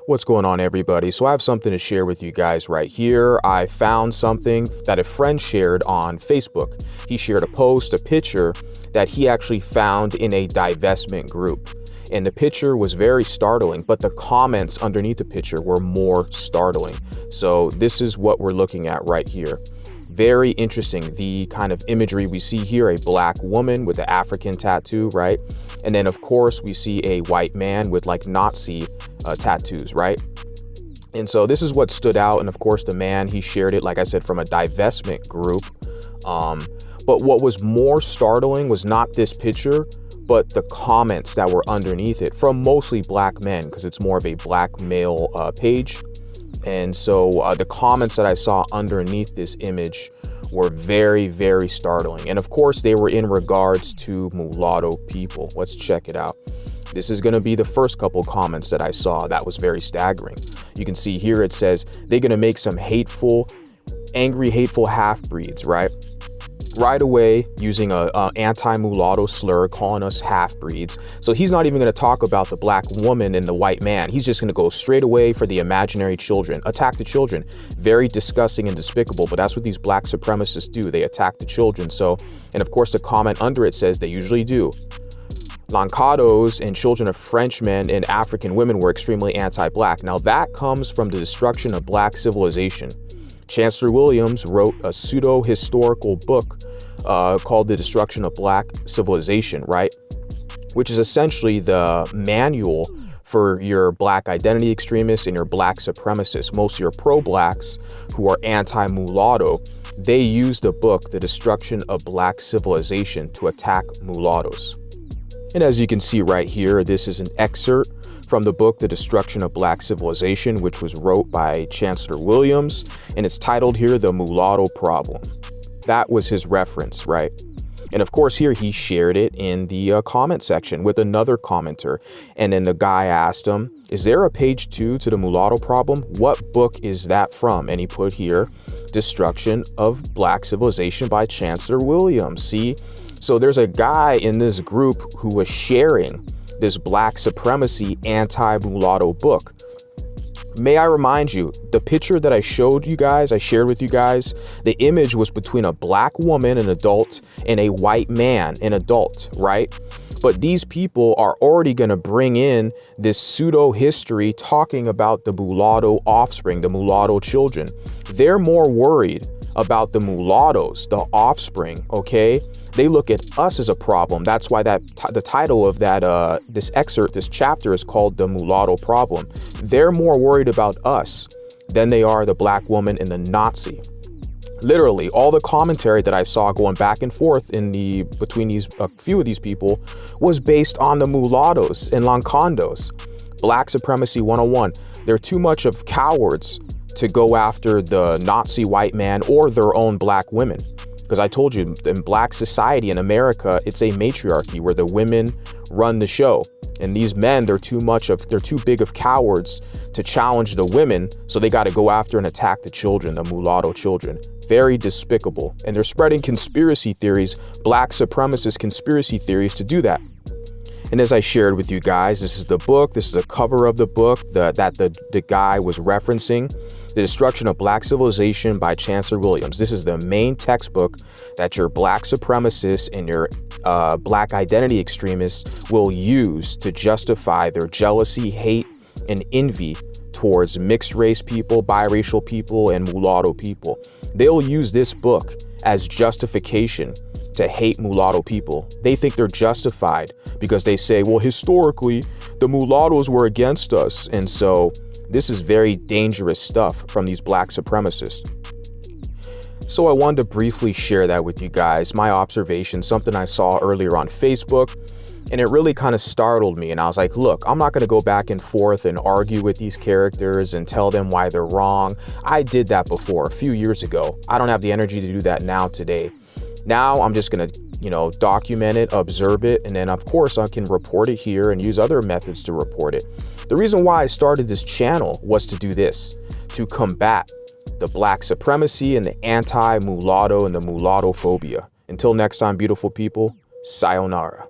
What's going on, everybody? So I have something to share with you guys right here. I found something that a friend shared on Facebook. He shared a post, a picture that he actually found in a divestment group. And the picture was very startling, but the comments underneath the picture were more startling. So this is what we're looking at right here. Very interesting. The kind of imagery we see here, a black woman with the African tattoo, right? And then of course we see a white man with like Nazi tattoos, right? And so this is what stood out. And of course the man, he shared it, like I said, from a divestment group. But what was more startling was not this picture, but the comments that were underneath it from mostly black men, because it's more of a black male page. And so the comments that I saw underneath this image were very, very startling. And of course, they were in regards to mulatto people. Let's check it out. This is going to be the first couple comments that I saw. That was very staggering. You can see here it says they're going to make some hateful, angry, hateful half-breeds, right? Right away, using a anti-mulatto slur, calling us half-breeds. So he's not even going to talk about the black woman and the white man. He's just going to go straight away for the imaginary children, attack the children. Very disgusting and despicable, but that's what these black supremacists do. They attack the children. So, and of course the comment under it says they usually do. Lancados and children of Frenchmen and African women were extremely anti-black. Now that comes from the destruction of black civilization. Chancellor Williams wrote a pseudo-historical book called The Destruction of Black Civilization, right? Which is essentially the manual for your black identity extremists and your black supremacists. Most of your pro-blacks who are anti-mulatto, they use the book, The Destruction of Black Civilization, to attack mulattoes. And as you can see right here, this is an excerpt from the book, The Destruction of Black Civilization, which was wrote by Chancellor Williams, and it's titled here, The Mulatto Problem. That was his reference, right? And of course here he shared it in the comment section with another commenter. And then the guy asked him, is there a page 2 to the mulatto problem? What book is that from? And he put here, Destruction of Black Civilization by Chancellor Williams. See? So there's a guy in this group who was sharing this black supremacy anti-mulatto book. May I remind you, the picture that I showed you guys, I shared with you guys, the image was between a black woman, an adult, and a white man, an adult, right? But these people are already going to bring in this pseudo history talking about the mulatto offspring, the mulatto children. They're more worried about the mulattoes, the offspring, okay? They look at us as a problem. That's why the title of that this excerpt, this chapter, is called The Mulatto Problem. They're more worried about us than they are the black woman and the Nazi. Literally, all the commentary that I saw going back and forth between a few of these people was based on the mulattoes and Lancados. Black Supremacy 101. They're too much of cowards to go after the Nazi white man or their own black women. Because I told you, in black society in America, it's a matriarchy where the women run the show. And these men, they're too big of cowards to challenge the women. So they got to go after and attack the children, the mulatto children. Very despicable. And they're spreading conspiracy theories, black supremacist conspiracy theories to do that. And as I shared with you guys, this is the book. This is the cover of the book that the guy was referencing. The Destruction of Black Civilization by Chancellor Williams. This is the main textbook that your black supremacists and your black identity extremists will use to justify their jealousy, hate, and envy towards mixed race people, biracial people, and mulatto people. They'll use this book as justification to hate mulatto people. They think they're justified because they say, well, historically, the mulattoes were against us. And so this is very dangerous stuff from these black supremacists. So I wanted to briefly share that with you guys, my observation, something I saw earlier on Facebook, and it really kind of startled me. And I was like, look, I'm not going to go back and forth and argue with these characters and tell them why they're wrong. I did that before a few years ago. I don't have the energy to do that now today. Now I'm just going to, document it, observe it, and then of course I can report it here and use other methods to report it. The reason why I started this channel was to do this, to combat the black supremacy and the anti-mulatto and the mulattophobia. Until next time, beautiful people, sayonara.